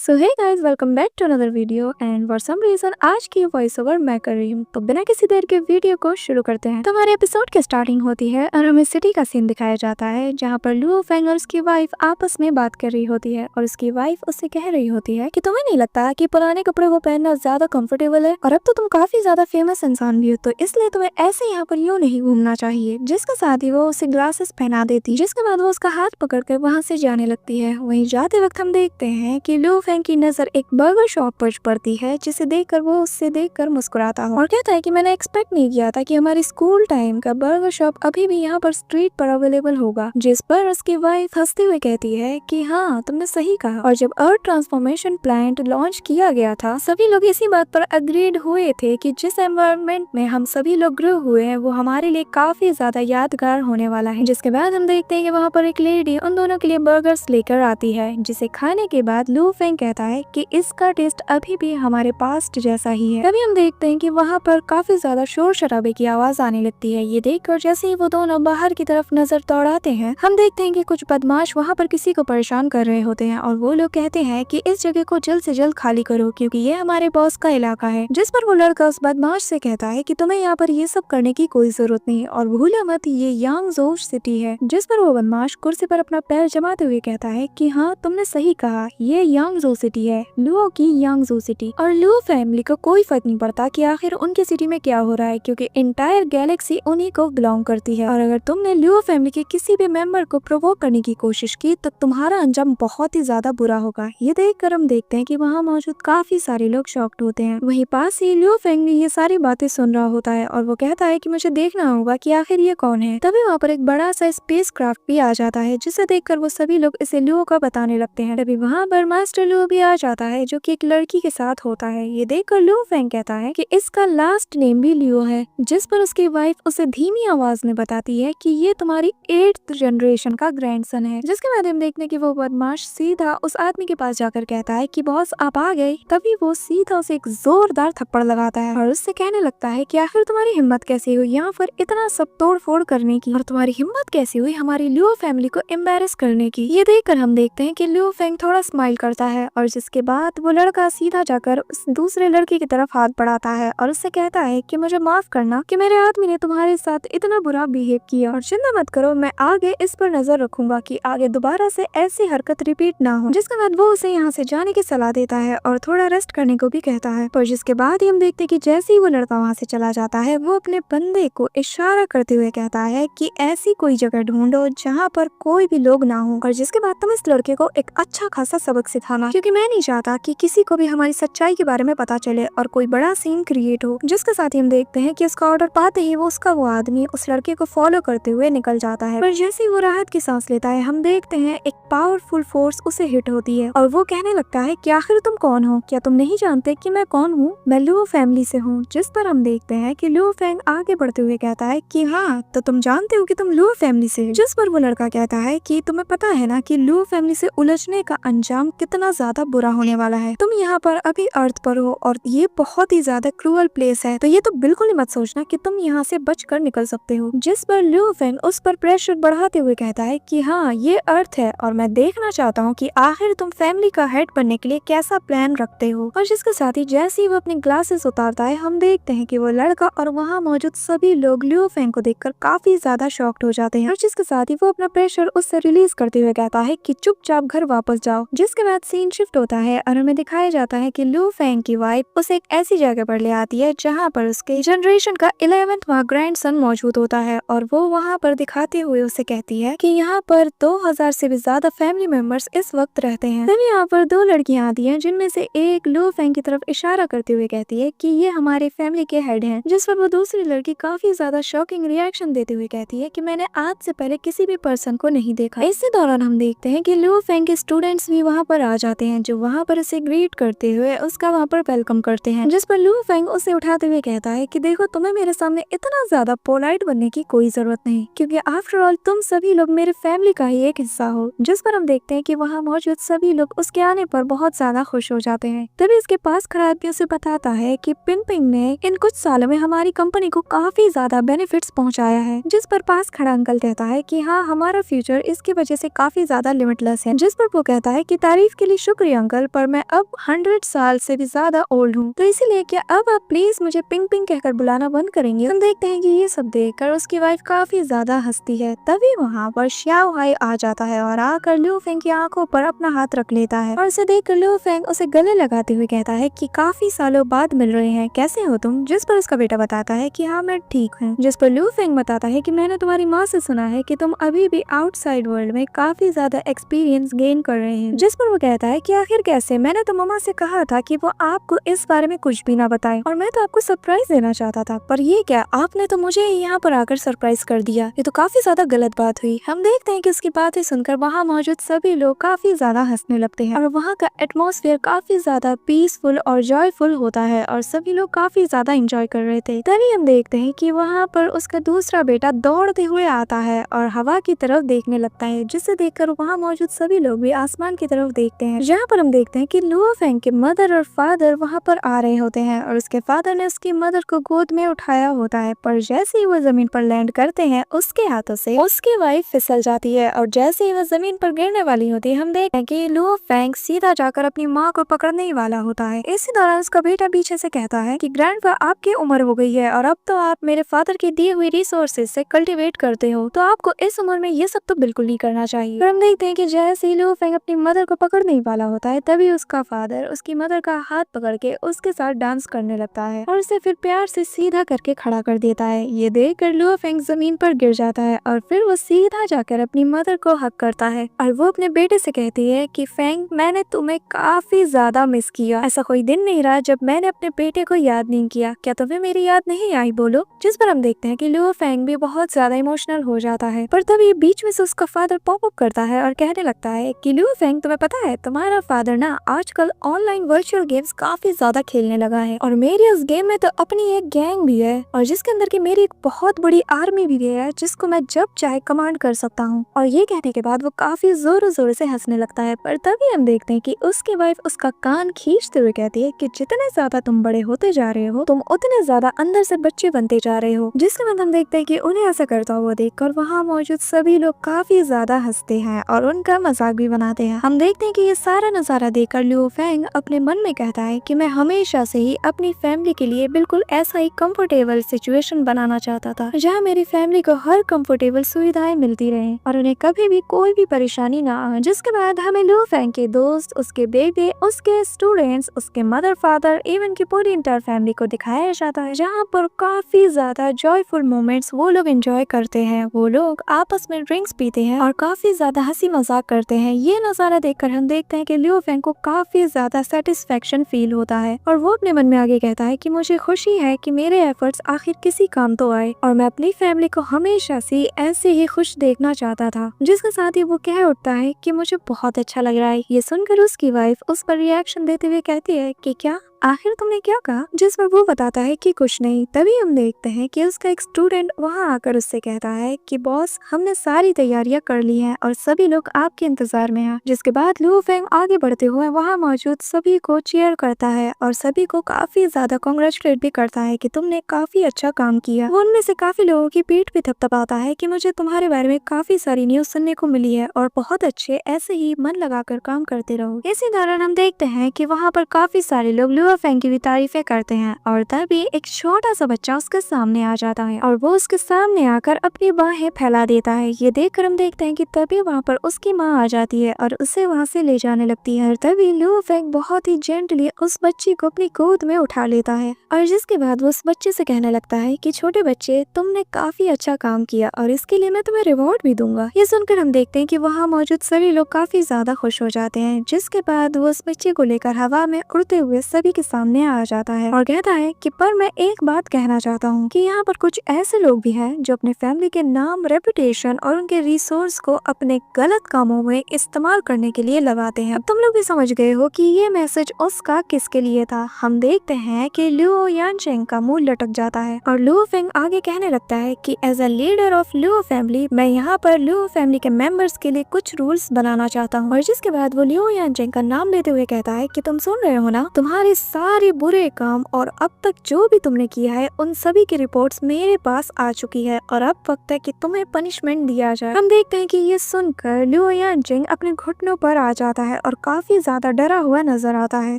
So hey guys, welcome back to another video and for some reason आज की voice over मैं कर रही हूँ। तो बिना किसी देर के वीडियो को शुरू करते हैं। तो हमारे एपिसोड की स्टार्टिंग होती है और हमें सिटी का सीन दिखाया जाता है जहाँ पर लुओ फेंग और उसकी वाइफ आपस में बात कर रही होती है और उसकी वाइफ उससे कह रही होती है कि तुम्हें नहीं लगता कि पुराने कपड़े को पहनना ज्यादा कंफर्टेबल है, और अब तो तुम काफी ज्यादा फेमस इंसान भी हो, तो इसलिए तुम्हें ऐसे यहाँ पर यूँ नहीं घूमना चाहिए। जिसके साथ ही वो उसे ग्लासेस पहना देती, जिसके बाद वो उसका हाथ पकड़कर वहाँ से जाने लगती है। वहीं जाते वक्त हम देखते हैं कि लुओ फेंग की नजर एक बर्गर शॉप पर पड़ती है, जिसे देखकर वो उससे देखकर मुस्कुराता है और कहता है कि मैंने एक्सपेक्ट नहीं किया था कि हमारी स्कूल टाइम का बर्गर शॉप अभी भी यहाँ पर स्ट्रीट पर अवेलेबल होगा। जिस पर उसकी वाइफ हंसते हुए कहती है कि हाँ, तुमने सही कहा। और जब अर्थ ट्रांसफॉर्मेशन प्लांट लॉन्च किया गया था, सभी लोग इसी बात पर अग्रीड हुए थे कि जिस एनवायरनमेंट में हम सभी लोग ग्रो हुए हैं वो हमारे लिए काफी ज्यादा यादगार होने वाला है। जिसके बाद हम देखते हैं कि वहाँ पर एक लेडी उन दोनों के लिए बर्गर्स लेकर आती है, जिसे खाने के बाद लुओ फेंग कहता है कि इसका टेस्ट अभी भी हमारे पास्ट जैसा ही है। तभी हम देखते हैं कि वहाँ पर काफी ज्यादा शोर शराबे की आवाज आने लगती है। ये देखकर जैसे ही वो दोनों बाहर की तरफ नजर दौड़ाते हैं, हम देखते हैं कि कुछ बदमाश वहाँ पर किसी को परेशान कर रहे होते हैं और वो लोग कहते हैं कि इस जगह को जल्द से जल्द खाली करो क्योंकि ये हमारे बॉस का इलाका है। जिस पर वो लड़का उस बदमाश से कहता है कि तुम्हें यहाँ पर ये सब करने की कोई जरूरत नहीं और भूलो मत ये यांगजो सिटी है। जिस पर वो बदमाश कुर्सी पर अपना पैर जमाते हुए कहता है कि हाँ, तुमने सही कहा, ये यांगजो सिटी है, लुओ की यांगजो सिटी। और लुओ फैमिली को कोई फर्क नहीं पड़ता कि आखिर उनकी सिटी में क्या हो रहा है क्योंकि एंटायर गैलेक्सी उन्हीं को बिलोंग करती है। और अगर तुमने लुओ फैमिली के किसी भी मेंबर को प्रोवोक करने की कोशिश की तो तुम्हारा अंजाम बहुत ही ज्यादा बुरा होगा। ये देखकर हम देखते हैं कि वहाँ मौजूद काफी सारे लोग शॉक्ड होते हैं। वहीं पास ही लुओ फेंग ये सारी बातें सुन रहा होता है और वो कहता है कि मुझे देखना होगा कि आखिर ये कौन है। तभी वहाँ पर एक बड़ा सा स्पेस क्राफ्ट भी आ जाता है, जिसे देखकर वो सभी लोग इसे लुओ का बताने लगते हैं। तभी वहाँ पर मास्टर लुओ भी आ जाता है जो कि एक लड़की के साथ होता है। ये देखकर लुओ फेंग कहता है कि इसका लास्ट नेम भी लियो है। जिस पर उसकी वाइफ उसे धीमी आवाज में बताती है कि ये तुम्हारी 8th जनरेशन का ग्रैंडसन है। जिसके बाद हम देखने की वो बदमाश सीधा उस आदमी के पास जाकर कहता है कि बॉस आप आ गए। तभी वो सीधा उसे एक जोरदार थप्पड़ लगाता है और उससे कहने लगता है कि आखिर तुम्हारी हिम्मत कैसी हुई यहाँ पर इतना सब तोड़ फोड़ करने की, और तुम्हारी हिम्मत कैसी हुई हमारी लुओ फैमिली को एम्बेरस करने की। ये देखकर हम देखते हैं कि लुओ फेंग थोड़ा स्माइल करता है और जिसके बाद वो लड़का सीधा जाकर उस दूसरे लड़के की तरफ हाथ बढ़ाता है और उससे कहता है कि मुझे माफ करना कि मेरे आदमी ने तुम्हारे साथ इतना बुरा बिहेव किया, और चिंता मत करो, मैं आगे इस पर नजर रखूंगा कि आगे दोबारा से ऐसी हरकत रिपीट ना हो। जिसके बाद वो उसे यहाँ से जाने की सलाह देता है और थोड़ा रेस्ट करने को भी कहता है। पर जिसके बाद ही हम देखते हैं कि जैसे ही वो लड़का वहाँ से चला जाता है, वो अपने बंदे को इशारा करते हुए कहता है कि ऐसी कोई जगह ढूंढो जहाँ पर कोई भी लोग ना हो, और जिसके बाद तुम इस लड़के को एक अच्छा खासा सबक सिखाना, क्योंकि मैं नहीं चाहता कि किसी को भी हमारी सच्चाई के बारे में पता चले और कोई बड़ा सीन क्रिएट हो। जिसके साथ ही हम देखते हैं कि उसका ऑर्डर पाते ही वो आदमी उस लड़के को फॉलो करते हुए निकल जाता है। पर जैसे ही वो राहत की सांस लेता है, हम देखते हैं एक पावरफुल फोर्स उसे हिट होती है और वो कहने लगता है कि आखिर तुम कौन हो, क्या तुम नहीं जानते कि मैं कौन हूँ? मैं लुओ फैमिली से हूँ। जिस पर हम देखते हैं कि लुओ फेंग आगे बढ़ते हुए कहता है कि हाँ, तो तुम जानते हो कि तुम लुओ फैमिली से हो। जिस पर वो लड़का कहता है कि तुम्हें पता है ना कि लुओ फैमिली से उलझने का अंजाम कितना ज्यादा बुरा होने वाला है। तुम यहाँ पर अभी अर्थ पर हो और ये बहुत ही ज्यादा क्रूअल प्लेस है, तो ये तो बिल्कुल ही मत सोचना कि तुम यहाँ से बचकर निकल सकते हो। जिस पर लुओ फेंग उस पर प्रेशर बढ़ाते हुए कहता है कि हाँ, ये अर्थ है और मैं देखना चाहता हूँ कि आखिर तुम फैमिली का हेड बनने के लिए कैसा प्लान रखते हो। और जिसके साथ ही जैसे ही वो अपने ग्लासेस उतारता है, हम देखते हैं कि वो लड़का और वहाँ मौजूद सभी लोग लुओ फेंग को देखकर काफी ज्यादा शॉक्ड हो जाते हैं। और जिसके साथ ही वो अपना प्रेशर उससे रिलीज करते हुए कहता है कि चुपचाप घर वापस जाओ। जिसके बाद सीन शिफ्ट होता है और हमें दिखाया जाता है कि लुओ फेंग की वाइफ उसे एक ऐसी जगह पर ले आती है जहाँ पर उसके जनरेशन का 11वां ग्रैंडसन मौजूद होता है और वो वहाँ पर दिखाते हुए उसे कहती है कि यहाँ पर 2000 से भी ज्यादा फैमिली मेंबर्स इस वक्त रहते हैं। तभी यहाँ पर 2 लड़कियां आती हैं, जिनमें से एक लुओ फेंग की तरफ इशारा करते हुए कहती है कि ये हमारे फैमिली के हेड हैं। जिस पर वो दूसरी लड़की काफी ज्यादा शॉकिंग रिएक्शन देते हुए कहती है कि मैंने आज से पहले किसी भी पर्सन को नहीं देखा। इसी दौरान हम देखते हैं कि लुओ फेंग के स्टूडेंट्स भी वहाँ पर आ जाते हैं, जो वहाँ पर उसे ग्रीट करते हुए उसका वहाँ पर वेलकम करते हैं। जिस पर लुओ फेंग उसे उठाते हुए कहता है कि देखो, तुम्हें मेरे सामने इतना ज्यादा पोलाइट बनने की कोई जरूरत नहीं, क्योंकि आफ्टर ऑल तुम सभी लोग मेरे फैमिली का ही एक हिस्सा हो। जिस पर हम देखते हैं कि वहाँ मौजूद सभी लोग उसके आने पर बहुत ज्यादा खुश हो जाते हैं। तभी उसके पास खड़ा आदमी उसे बताता है कि पिंपिंग ने इन कुछ सालों में हमारी कंपनी को काफी ज्यादा बेनिफिट्स पहुँचाया है। जिस पर पास खड़ा अंकल कहता है कि हाँ, हमारा फ्यूचर इसकी वजह से काफी ज्यादा लिमिटलेस है। जिस पर वो कहता है कि तारीफ के लिए शुक्रिया अंकल, पर मैं अब 100 साल से भी ज्यादा ओल्ड हूँ, तो इसीलिए क्या अब आप प्लीज मुझे पिंग पिंग कहकर बुलाना बंद करेंगे। हम देखते हैं कि ये सब देखकर उसकी वाइफ काफी ज्यादा हंसती है। तभी वहाँ पर श्याओ हाई आ जाता है और आकर लिऊ फेंग की आंखों पर अपना हाथ रख लेता है और उसे देखकर लिऊ फेंग उसे गले लगाते हुए कहता है कि काफी सालों बाद मिल रहे हैं, कैसे हो तुम। जिस पर उसका बेटा बताता है कि हाँ मैं ठीक हूँ। जिस पर लिऊ फेंग बताता है कि मैंने तुम्हारी माँ से सुना है कि तुम अभी भी आउटसाइड वर्ल्ड में काफी ज्यादा एक्सपीरियंस गेन कर रहे हैं। जिस पर वो कहता है कि आखिर कैसे, मैंने तो मम्मा से कहा था कि वो आपको इस बारे में कुछ भी ना बताए और मैं तो आपको सरप्राइज देना चाहता था, पर ये क्या, आपने तो मुझे यहाँ पर आकर सरप्राइज कर दिया, ये तो काफी ज्यादा गलत बात हुई। हम देखते हैं कि उसकी बातें सुनकर वहाँ मौजूद सभी लोग काफी ज्यादा हंसने लगते हैं और वहाँ का एटमॉस्फेयर काफी ज्यादा पीसफुल और जॉयफुल होता है और सभी लोग काफी ज्यादा एंजॉय कर रहे थे। तभी हम देखते हैं कि वहाँ पर उसका दूसरा बेटा दौड़ते हुए आता है और हवा की तरफ देखने लगता है, जिसे देखकर वहाँ मौजूद सभी लोग भी आसमान की तरफ देखते हैं, जहाँ पर हम देखते हैं कि लुओ फेंग के मदर और फादर वहाँ पर आ रहे होते हैं और उसके फादर ने उसकी मदर को गोद में उठाया होता है, पर जैसे ही वो जमीन पर लैंड करते हैं उसके हाथों से उसकी वाइफ फिसल जाती है और जैसे ही वो जमीन पर गिरने वाली होती है हम देखते हैं कि लुओ फेंग सीधा जाकर अपनी माँ को पकड़ने ही वाला होता है। इसी दौरान उसका बेटा पीछे से कहता है कि ग्रैंडपा आपकी उम्र हो गई है और अब तो आप मेरे फादर की दी हुई रिसोर्सेज से कल्टीवेट करते हो, तो आपको इस उम्र में ये सब तो बिल्कुल नहीं करना चाहिए। फिर हम देखते हैं कि जैसे ही लुओ फेंग अपनी मदर को पकड़ने ही वाला होता है तभी उसका फादर उसकी मदर का हाथ पकड़ के उसके साथ डांस करने लगता है और उसे फिर प्यार से सीधा करके खड़ा कर देता है। ये देखकर लुओ फेंग जमीन पर गिर जाता है और फिर वो सीधा जाकर अपनी मदर को हक करता है और वो अपने बेटे से कहती है कि फेंग, मैंने तुम्हें काफी ज्यादा मिस किया, ऐसा कोई दिन नहीं रहा जब मैंने अपने बेटे को याद नहीं किया, क्या तुम्हें मेरी याद नहीं आई बोलो। जिस पर हम देखते हैं कि लुओ फेंग भी बहुत ज्यादा इमोशनल हो जाता है, पर तभी बीच में से उसका फादर पॉप अप करता है और कहने लगता है कि लुओ फेंग, तुम्हें पता है तुम्हारा फादर ना आजकल ऑनलाइन वर्चुअल गेम्स काफी ज्यादा खेलने लगा है और मेरी उस गेम में तो अपनी एक गैंग भी है और जिसके अंदर की मेरी एक बहुत बड़ी आर्मी भी है जिसको मैं जब चाहे कमांड कर सकता हूँ। और ये कहने के बाद वो काफी जोरों जोर से हंसने लगता है, पर तभी हम देखते हैं कि उसकी वाइफ उसका कान खींचते हुए कहती है कि जितने ज्यादा तुम बड़े होते जा रहे हो तुम उतने ज्यादा अंदर से बच्चे बनते जा रहे हो। जिसके बाद हम देखते हैं कि उन्हें ऐसा करता हुआ देखकर वहाँ मौजूद सभी लोग काफी ज्यादा हंसते हैं और उनका मजाक भी बनाते हैं। हम देखते हैं कि ये सारा नजारा देखकर लिऊ फेंग अपने मन में कहता है कि मैं हमेशा से ही अपनी फैमिली के लिए बिल्कुल ऐसा ही कंफर्टेबल सिचुएशन बनाना चाहता था जहाँ मेरी फैमिली को हर कंफर्टेबल सुविधाएं मिलती रहे और उन्हें कभी भी कोई भी परेशानी ना आए। जिसके बाद हमें लिऊ फेंग के दोस्त, उसके बेबे, उसके स्टूडेंट्स, उसके मदर फादर, इवन की पूरी इंटायर फैमिली को दिखाया जाता है, जहाँ पर काफी ज्यादा जॉयफुल मोमेंट्स वो लोग एंजॉय करते हैं। वो लोग आपस में ड्रिंक्स पीते हैं और काफी ज्यादा हंसी मजाक करते हैं। ये नजारा देखकर हम देखते हैं कि लिऊ फेंग को काफी ज्यादा सेटिस्फेक्शन फील होता है और वो अपने मन में आगे कहता है कि मुझे खुशी है कि मेरे एफर्ट्स आखिर किसी काम तो आए और मैं अपनी फैमिली को हमेशा से ऐसे ही खुश देखना चाहता था। जिसके साथ ही वो कह उठता है कि मुझे बहुत अच्छा लग रहा है। ये सुनकर उसकी वाइफ उस पर रिएक्शन देते हुए कहती है कि क्या, आखिर तुमने क्या कहा। जिस पर वो बताता है कि कुछ नहीं। तभी हम देखते हैं कि उसका एक स्टूडेंट वहां आकर उससे कहता है कि बॉस, हमने सारी तैयारियां कर ली हैं और सभी लोग आपके इंतजार में हैं। जिसके बाद लिऊ फेंग आगे बढ़ते हुए वहां मौजूद सभी को चीयर करता है और सभी को काफी ज्यादा कांग्रेचुलेट भी करता है कि तुमने काफी अच्छा काम किया। वो उनमें से काफी लोगों की पीठ पे थपथपाता है कि मुझे तुम्हारे बारे में काफी सारी न्यूज सुनने को मिली है और बहुत अच्छे, ऐसे ही मन लगाकर काम करते रहो। इसी दौरान हम देखते हैं कि वहाँ पर काफी सारे लोग लिऊ फेंग की भी तारीफें करते हैं और तभी एक छोटा सा बच्चा उसके सामने आ जाता है और वो उसके सामने आकर अपनी बाहें फैला देता है। ये देखकर हम देखते हैं कि तभी वहाँ पर उसकी माँ आ जाती है और उसे वहाँ से ले जाने लगती है और तभी लिऊ फेंग बहुत ही जेंटली उस बच्ची को अपनी गोद में उठा लेता है और जिसके बाद वो उस बच्चे से कहने लगता है कि छोटे बच्चे, तुमने काफी अच्छा काम किया और इसके लिए मैं तुम्हें रिवॉर्ड भी दूंगा। ये सुनकर हम देखते हैं कि वहाँ मौजूद सभी लोग काफी ज्यादा खुश हो जाते हैं। जिसके बाद वो उस बच्चे को लेकर हवा में उड़ते हुए सभी के सामने आ जाता है और कहता है कि पर मैं एक बात कहना चाहता हूँ कि यहाँ पर कुछ ऐसे लोग भी हैं जो अपने फैमिली के नाम, रेपुटेशन और उनके रिसोर्स को अपने गलत कामों में इस्तेमाल करने के लिए लगाते हैं। अब तुम लोग भी समझ गए हो कि ये मैसेज उसका किसके लिए था। हम देखते हैं कि लिऊ यानचेंग का मुंह लटक जाता है और लिऊ फेंग आगे कहने लगता है कि as a leader of Liu family मैं यहाँ पर लिऊ फैमिली के मेंबर्स के लिए कुछ रूल्स बनाना चाहता हूँ। और जिसके बाद वो लिऊ यानचेंग का नाम लेते हुए कहता है कि तुम सुन रहे हो ना, तुम्हारे सारे बुरे काम और अब तक जो भी तुमने किया है उन सभी की रिपोर्ट्स मेरे पास आ चुकी है और अब वक्त है कि तुम्हें पनिशमेंट दिया जाए। हम देखते हैं कि ये सुनकर लियो यानजिंग अपने घुटनों पर आ जाता है और काफी ज्यादा डरा हुआ नजर आता है,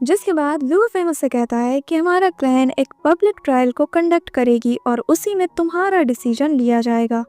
जिसके बाद लियो फेंग उससे कहता है कि हमारा क्लैन एक पब्लिक ट्रायल को कंडक्ट करेगी और उसी में तुम्हारा डिसीजन लिया जाएगा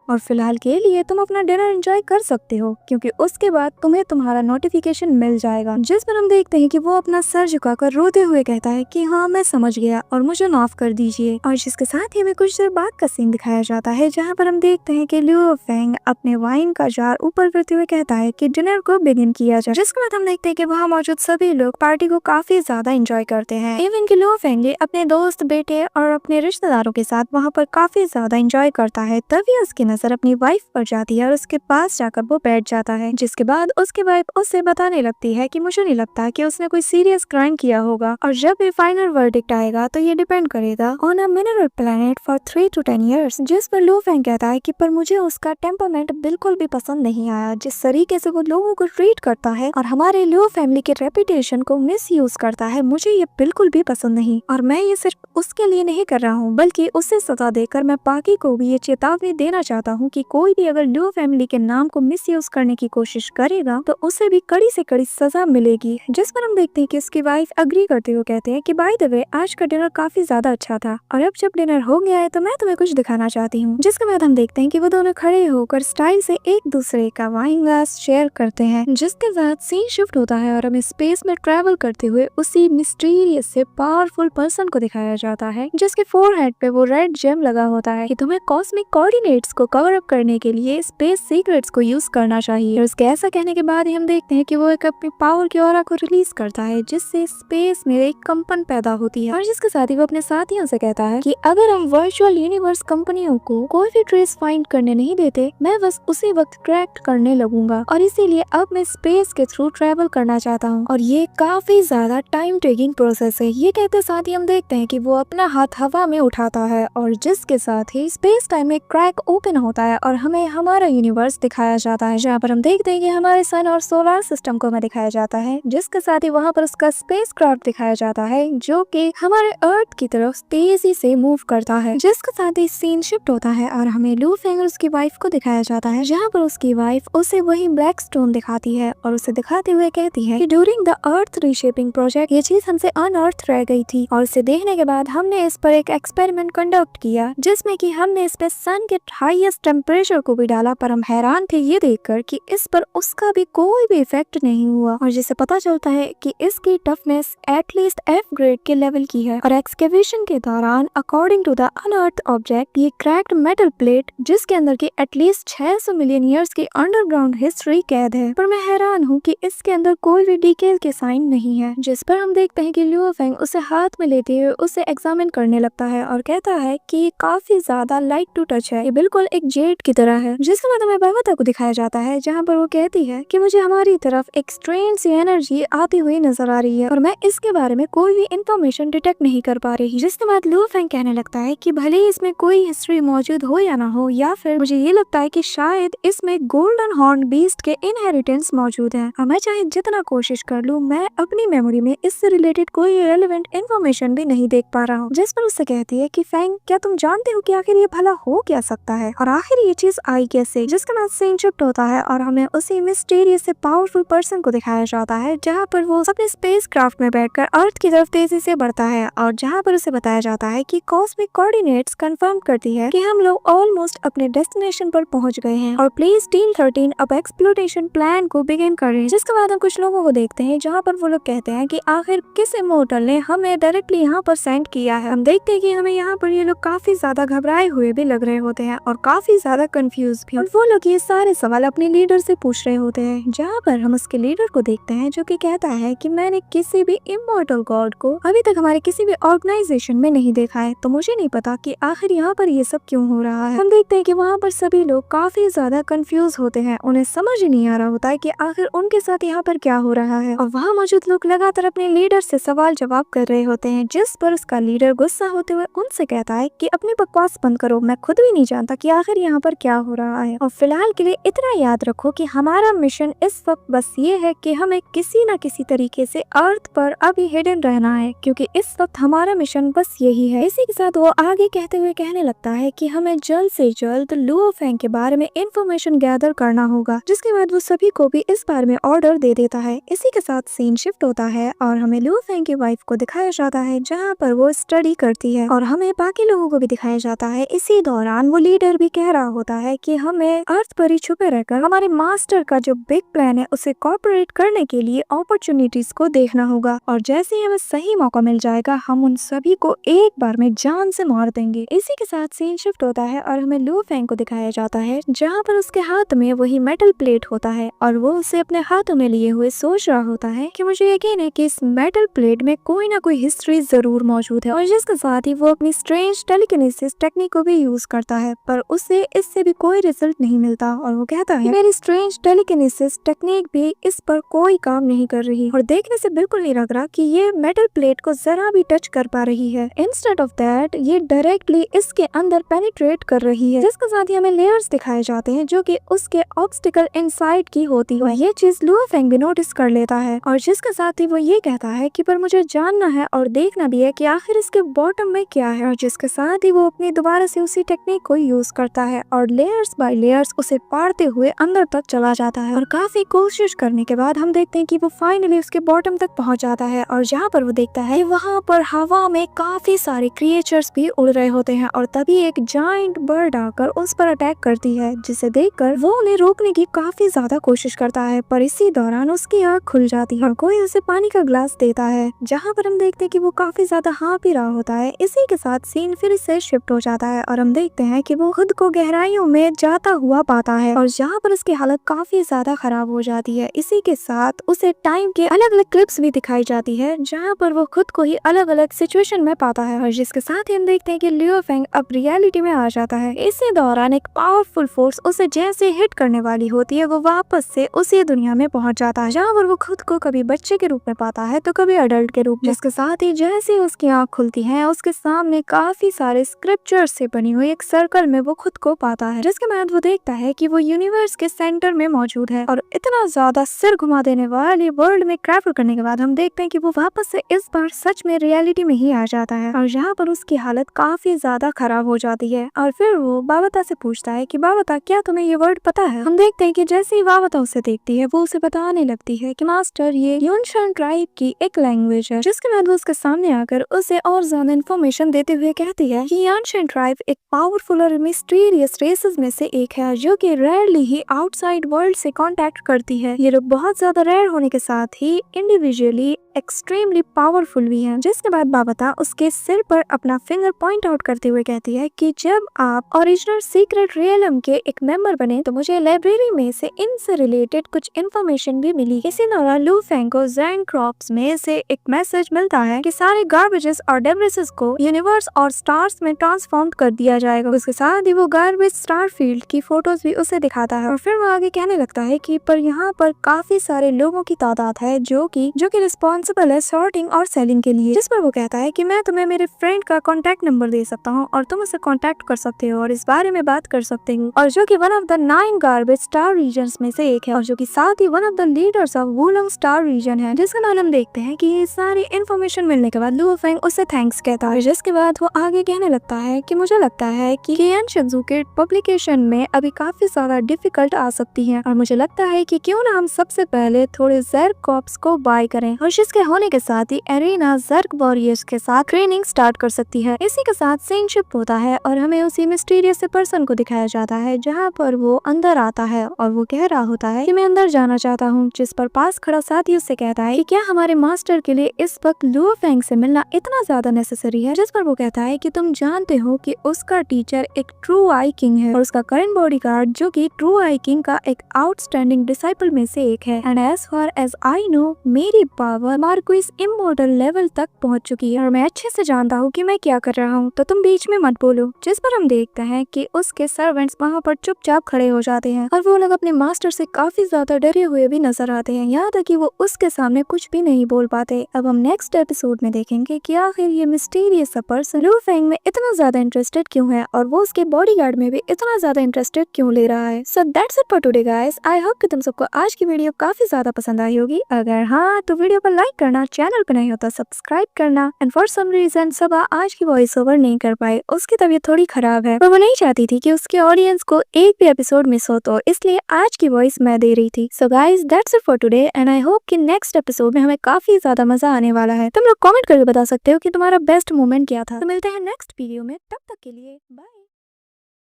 और फिलहाल के लिए तुम अपना डिनर एंजॉय कर सकते हो, क्योंकि उसके बाद तुम्हें तुम्हारा नोटिफिकेशन मिल जाएगा। जिस पर हम देखते हैं कि वो अपना सर झुकाकर रोते हुए कहता है कि हाँ मैं समझ गया और मुझे माफ कर दीजिए। और जिसके साथ ही हमें कुछ देर बाद का सीन दिखाया जाता है, जहाँ पर हम देखते हैं कि लियो फेंग अपने वाइन का जार ऊपर करते हुए कहता है कि डिनर को बिगिन किया जाए। जिसके बाद हम देखते हैं कि वहाँ मौजूद सभी लोग पार्टी को काफी ज्यादा एंजॉय करते हैं। इवन कि लियो फेंग अपने दोस्त, बेटे और अपने रिश्तेदारों के साथ वहाँ पर काफी ज्यादा एंजॉय करता है। तभी उसकी नजर अपनी वाइफ पर जाती है और उसके पास जाकर वो बैठ जाता है, जिसके बाद उसकी वाइफ उससे बताने लगती है कि मुझे नहीं लगता कि उसने कोई सीरियस क्राइम किया होगा और जब ये फाइनल वर्डिक्ट आएगा तो ये डिपेंड करेगा on a mineral planet for 3 to 10 years। जिस पर लियो फेंग कहता है कि पर मुझे उसका टेम्परमेंट बिल्कुल भी पसंद नहीं आया, जिस तरीके से वो लोगों को ट्रीट करता है और हमारे लियो फैमिली के रेपुटेशन को मिस यूज करता है, मुझे ये बिल्कुल भी पसंद नहीं। और मैं ये सिर्फ उसके लिए नहीं कर रहा हूँ, बल्कि उसे सजा देकर मैं बाकी को भी ये चेतावनी देना चाहता हूँ कि कोई भी अगर लियो फैमिली के नाम को मिसयूज करने की कोशिश करेगा तो उसे भी कड़ी से कड़ी सजा मिलेगी। जिस पर हम देखते हैं कि उसकी वाइफ अग्री करते हुए कहते हैं कि बाय द वे आज का डिनर काफी ज्यादा अच्छा था और अब जब डिनर हो गया है तो मैं तुम्हें कुछ दिखाना चाहती हूँ। जिसके बाद हम देखते हैं कि वो दोनों खड़े होकर स्टाइल से एक दूसरे का वाइन ग्लास शेयर करते हैं। जिसके बाद सीन शिफ्ट होता है और हमें स्पेस में ट्रेवल करते हुए उसी मिस्टीरियस से पावरफुल पर्सन को दिखाया जाता है, जिसके फोरहेड पे वो रेड जेम लगा होता है कि तुम्हें कॉस्मिक कोऑर्डिनेट्स को कवर अप करने के लिए स्पेस सीक्रेट्स को यूज करना चाहिए। और उसके ऐसा कहने के बाद ही हम देखते हैं कि वो एक अपनी पावर की ऑरा को रिलीज करता है, जिससे स्पेस में एक कंपन पैदा होती है। और जिसके साथ ही वो अपने साथियों से कहता है कि अगर हम वर्चुअल यूनिवर्स कंपनियों को कोई भी ट्रेस फाइंड करने नहीं देते, मैं बस उसी वक्त ट्रैक करने लगूंगा और इसीलिए अब मैं स्पेस के थ्रू ट्रेवल करना चाहता हूँ और ये काफी ज्यादा टाइम टेकिंग प्रोसेस है। ये कहते साथ ही हम देखते हैं कि वो अपना हाथ हवा में उठाता है और जिसके साथ ही स्पेस टाइम में क्रैक ओपन होता है और हमें हमारा यूनिवर्स दिखाया जाता है, जहाँ पर हम देखते हैं कि हमारे सन और सोलर सिस्टम को हमें दिखाया जाता है। जिसके साथ ही वहाँ पर उसका स्पेस क्राफ्ट दिखाया जाता है जो कि हमारे अर्थ की तरफ तेजी से मूव करता है। जिसके साथ ही सीन शिफ्ट होता है और हमें लियो फेंग और उसकी वाइफ को दिखाया जाता है, जहाँ पर उसकी वाइफ उसे वही ब्लैक स्टोन दिखाती है और उसे दिखाते हुए कहती है कि during the earth reshaping project ये चीज हमसे अनअर्थ रह गई थी और इसे देखने के बाद हमने इस पर एक एक्सपेरिमेंट कंडक्ट किया, जिसमें कि हमने इस पे सन के हाईएस्ट टेम्परेचर को भी डाला, पर हम हैरान थे ये देखकर कि इस पर उसका भी कोई भी इफेक्ट नहीं हुआ। और जिससे पता चलता है कि इसकी टफनेस एटलीस्ट F ग्रेड के लेवल की है। और एक्सकेवेशन के दौरान according to the unearth object ये क्रैक्ड मेटल प्लेट जिसके अंदर की एटलीस्ट 600 मिलियन ईयर्स की अंडरग्राउंड हिस्ट्री कैद है, पर मैं हैरान हूँ कि इसके अंदर कोई भी डीकेल के साइन नहीं है। जिस पर हम देखते हैं कि लियो फेंग उसे हाथ में लेते हुए उसे एग्जामिन करने लगता है और कहता है कि ये काफी ज्यादा लाइट टू टच है, ये बिल्कुल एक जेड की तरह है। जिसके बाद हमें भगवता को दिखाया जाता है, जहाँ पर वो कहती है कि मुझे हमारी तरफ एक स्ट्रेन सी एनर्जी आती हुई नजर आ रही है और मैं इसके बारे में कोई भी इंफॉर्मेशन डिटेक्ट नहीं कर पा रही। जिसके बाद लियो फेंग कहने लगता है कि भले ही इसमें कोई हिस्ट्री मौजूद हो या ना हो, या फिर मुझे ये लगता है कि शायद इसमें गोल्डन हॉर्न बीस्ट के इनहेरिटेंस मौजूद है और मैं चाहे जितना कोशिश कर लूँ मैं अपनी मेमोरी में इससे रिलेटेड कोई रेलेवेंट इन्फॉर्मेशन भी नहीं देख पा रहा हूँ। जिस पर उससे कहती है कि फेंग क्या तुम जानते हो कि आखिर ये भला हो क्या सकता है और आखिर ये चीज आई कैसे। जिसके बाद सीन शिफ्ट होता है और हमें उसी मिस्टीरियस से पावरफुल पर्सन को दिखाया जाता है, जहाँ पर वो अपने स्पेस क्राफ्ट में बैठकर अर्थ की तरफ तेजी से बढ़ता है और जहाँ पर उसे बताया जाता है कि कॉस्मिक कोऑर्डिनेट्स कंफर्म करती है कि हम लोग ऑलमोस्ट अपने डेस्टिनेशन पर पहुंच गए हैं और प्लीज टीम 13 अब एक्सप्लोरेशन प्लान को बिगिन करें। जिसके बाद हम कुछ लोगों को देखते हैं जहाँ पर वो लोग कहते हैं कि आखिर किस इमोर्टल ने हमें डायरेक्टली यहाँ पर सेंड किया है। हम देखते हैं कि हमें यहाँ पर ये लोग काफी ज्यादा घबराए हुए भी लग रहे होते हैं और काफी ज्यादा कंफ्यूज भी। और वो लोग ये सारे सवाल अपने लीडर से पूछ रहे होते हैं, जहाँ पर हम उसके लीडर को देखते हैं जो कि कहता है कि मैंने किसी भी इमॉर्टल गॉड को अभी तक हमारे किसी भी ऑर्गेनाइजेशन में नहीं देखा है, तो मुझे नहीं पता कि आखिर यहाँ पर ये सब क्यों हो रहा है। हम देखते हैं कि वहाँ पर सभी लोग काफी ज्यादा कंफ्यूज होते हैं, उन्हें समझ ही नहीं आ रहा होता है कि आखिर उनके साथ यहाँ पर क्या हो रहा है। और वहाँ मौजूद लोग लगातार अपने लीडर से सवाल जवाब कर रहे होते हैं, जिस पर उसका लीडर गुस्सा होते हुए उनसे कहता है कि अपनी बकवास बंद करो, मैं खुद भी नहीं जानता कि आखिर यहाँ पर क्या हो रहा है। और फिलहाल के लिए इतना याद रखो कि हमारा मिशन इस वक्त बस ये है कि हमें किसी न किसी तरीके से अर्थ पर अभी हिडन रहना है, क्योंकि इस वक्त हमारा मिशन बस यही है। इसी के साथ वो आगे कहते हुए कहने लगता है कि हमें जल्द से जल्द लुओ फेंग के बारे में इंफॉर्मेशन गैदर करना होगा, जिसके बाद वो सभी को भी इस बारे में ऑर्डर दे देता है। इसी के साथ सीन शिफ्ट होता है और हमें लुओ फेंग की वाइफ को दिखाया जाता है, जहाँ पर वो स्टडी करती है, और हमें बाकी लोगों को भी दिखाया जाता है। इसी दौरान वो लीडर भी कह रहा होता है कि हमें अर्थ पर ही छुपे रहकर हमारे मास्टर का जो बिग प्लान है उसे कॉर्पोरेट करने के लिए अपॉर्चुनिटीज को देखना होगा, और जैसे ही हमें सही मौका मिल जाएगा हम उन सभी को एक बार में जान से मार देंगे। इसी के साथ सीन शिफ्ट होता है और हमें लुओ फेंग को दिखाया जाता है, जहाँ पर उसके हाथ में वही मेटल प्लेट होता है और वो उसे अपने हाथों में लिए हुए सोच रहा होता है कि मुझे यकीन है कि इस मेटल प्लेट में कोई ना कोई हिस्ट्री जरूर मौजूद है। और जिसके साथ ही वो अपनी स्ट्रेंज टेलीकिनेसिस टेक्निक को भी यूज करता है, पर उसे इससे भी कोई रिजल्ट नहीं मिलता, और वो कहता है मेरी स्ट्रेंज टेलीकिनेसिस टेक्निक भी इस पर कोई काम नहीं कर रही, और देखने से बिल्कुल नहीं लग रहा कि ये मेटल प्लेट को जरा भी टच कर पा रही है। इंस्टेड ऑफ दैट ये डायरेक्टली इसके अंदर पेनिट्रेट कर रही है। जिसके साथ ही हमें लेयर्स दिखाए जाते हैं जो कि उसके ऑब्स्टिकल इनसाइड की होती है। ये चीज लुओ फेंग भी नोटिस कर लेता है, और जिसके साथ ही वो ये कहता है कि पर मुझे जानना है और देखना भी है कि आखिर इसके बॉटम में क्या है। और जिसके साथ ही वो अपनी दोबारा से उसी टेक्निक को यूज करता है और लेयर्स बाय लेयर्स उसे पाड़ते हुए अंदर तक चला जाता है। और काफी कोशिश करने के बाद हम देखते हैं कि वो फाइनली उसके बॉटम तक पहुंच जाता है, और जहाँ पर वो देखता है वहाँ पर हवा में काफी सारे क्रिएचर्स भी उड़ रहे होते हैं, और तभी एक जायंट बर्ड आकर उस पर अटैक करती है, जिसे देखकर वो उन्हें रोकने की काफी ज्यादा कोशिश करता है। पर इसी दौरान उसकी आँख खुल जाती है और कोई उसे पानी का ग्लास देता है, जहाँ पर हम देखते हैं कि वो काफी ज्यादा हाँ पी रहा होता है। इसी के साथ सीन फिर से शिफ्ट हो जाता है और हम देखते हैं कि वो खुद को गहराइयों में जाता हुआ पाता है, और जहाँ पर उसकी हालत काफी ज्यादा खराब हो जाती है। इसी के साथ उसे टाइम के अलग अलग क्लिप्स भी दिखाई जाती है, जहाँ पर वो खुद को ही अलग अलग सिचुएशन में पाता है, और जिसके साथ ही हम देखते हैं कि लुओ फेंग अब रियलिटी में आ जाता है। इसी दौरान एक पावरफुल फोर्स उसे जैसे हिट करने वाली होती है, वो वापस से उसी दुनिया में पहुंच जाता है, जहाँ पर वो खुद को कभी बच्चे के रूप में पाता है तो कभी अडल्ट के रूप में। जिसके साथ ही जैसे ही उसकी आँख खुलती है उसके सामने काफी सारे स्क्रिप्चर से बनी हुई एक सर्कल में वो खुद को पाता है, जिसके बाद वो देखता है कि वो यूनिवर्स के सेंटर में मौजूद है। और इतना ज्यादा सिर घुमा देने वाले वर्ल्ड में ट्रैवल करने के बाद हम देखते हैं कि वो वापस से इस बार सच में रियलिटी में ही आ जाता है, और जहाँ पर उसकी हालत काफी ज्यादा खराब हो जाती है। और फिर वो बाबता से पूछता है कि बाबता क्या तुम्हें ये वर्ड पता है। हम देखते हैं कि जैसे ही बाबता उसे देखती है वो उसे बताने लगती है कि मास्टर ये यूनशान ट्राइब की एक लैंग्वेज है, जिसके बाद वो उसके सामने आकर उसे और ज्यादा इन्फॉर्मेशन देते हुए कहती है कि यूनशान ट्राइब एक पावरफुल और मिस्टीरियस रेसेस में से एक है, जो कि रेयरली ही आउटसाइड वर्ल्ड से कांटेक्ट करती है। ये लोग बहुत ज्यादा रेयर होने के साथ ही इंडिविजुअली एक्सट्रीमली पावरफुल भी हैं। जिसके बाद बाबता उसके सिर पर अपना फिंगर पॉइंट आउट करते हुए कहती है कि जब आप ओरिजिनल सीक्रेट रियलम के एक मेंबर बने तो मुझे लाइब्रेरी में से इनसे रिलेटेड कुछ इन्फॉर्मेशन भी मिली। इसी दौरान लू फेंग को जैन क्रॉप्स में से एक मैसेज मिलता है कि सारे गार्बेजेस और डेब्रिसेस को यूनिवर्स और स्टार्स में ट्रांसफॉर्म कर दिया जाएगा। उसके साथ ही वो गार्बेज स्टार फील्ड की फोटोज भी उसे दिखाता है, और फिर वो आगे कहने लगता है कि पर यहाँ पर काफी सारे लोगों की तादाद है जो कि रिस्पॉन्सिबल है सॉर्टिंग और सेलिंग के लिए। जिस पर वो कहता है कि मैं तुम्हें मेरे फ्रेंड का कॉन्टैक्ट नंबर दे सकता हूँ और तुम उसे कॉन्टैक्ट कर सकते हो और इस बारे में बात कर सकते हो, और जो कि one of the 9 garbage star regions में से एक है, और जो कि साथ ही one of the leaders of Wulong star region है। जिसके बाद हम देखते हैं कि ये सारी इन्फॉर्मेशन मिलने के बाद लुओ फेंग उसे थैंक्स कहता है, जिसके बाद वो आगे कहने लगता है कि मुझे लगता है कि केएन शिनजू के पब्लिकेशन में अभी काफी ज्यादा डिफिकल्ट आ सकती है, और मुझे लगता है कि क्यों ना हम सबसे पहले थोड़े ज़र्क कॉर्प्स को बाय करें, और जिसके होने के साथ ही एरेना ज़र्क वॉरियर्स के साथ ट्रेनिंग स्टार्ट कर सकती है। इसी के साथ सीन शिफ्ट होता है और हमें उसी मिस्टीरियस से पर्सन को दिखाया जाता है, जहाँ पर वो अंदर आता है और वो कह रहा होता है कि मैं अंदर जाना चाहता हूँ। जिस पर पास खड़ा साथी उससे कहता है कि क्या हमारे मास्टर के लिए इस वक्त लुओ फेंग से मिलना इतना ज्यादा नेसेसरी है। जिस पर वो कहता है कि तुम जानते हो कि उसका टीचर एक ट्रू आई किंग है और उसका करंट बॉडीगार्ड जो कि ट्रू आई किंग का एक आउटस्टैंडिंग डिसाइपल में से एक है, and as far as I know मेरी पावर मार्क्विस इमोर्टल लेवल तक पहुंच चुकी है और मैं अच्छे से जानता हूँ कि मैं क्या कर रहा हूँ, तो तुम बीच में मत बोलो। जिस पर हम देखते हैं कि उसके सर्वेंट्स वहाँ पर चुपचाप खड़े हो जाते हैं और वो लोग अपने मास्टर से काफी ज्यादा डरे हुए भी नजर आते हैं, यहाँ तक कि वो उसके सामने कुछ भी नहीं बोल पाते। अब हम नेक्स्ट एपिसोड में देखेंगे कि आखिर ये मिस्टीरियस सा पर्सन लू फेंग में इतना ज्यादा इंटरेस्टेड क्यों है और वो उसके बॉडीगार्ड में भी इतना ज्यादा इंटरेस्टेड क्यों ले रहा है। So that's it for today guys. I hope कि तुम सबको आज की वीडियो काफी ज्यादा पसंद आई होगी। अगर हाँ तो वीडियो को लाइक करना, चैनल पर नहीं होता सब्सक्राइब करना। एंड फॉर सम रीजन सबा आज की वॉइस ओवर नहीं कर पाए, उसकी तबीयत थोड़ी खराब है और वो नहीं चाहती थी कि उसके ऑडियंस को एक भी एपिसोड मिस हो, तो इसलिए आज की वॉइस मैं दे रही थी। So guys that's it for today and I hope कि नेक्स्ट एपिसोड में हमें काफी ज्यादा मजा आने वाला है। तुम लोग कमेंट करके बता सकते हो कि तुम्हारा बेस्ट मोमेंट क्या था। तो मिलते हैं नेक्स्ट वीडियो में, तब तक के लिए बाय।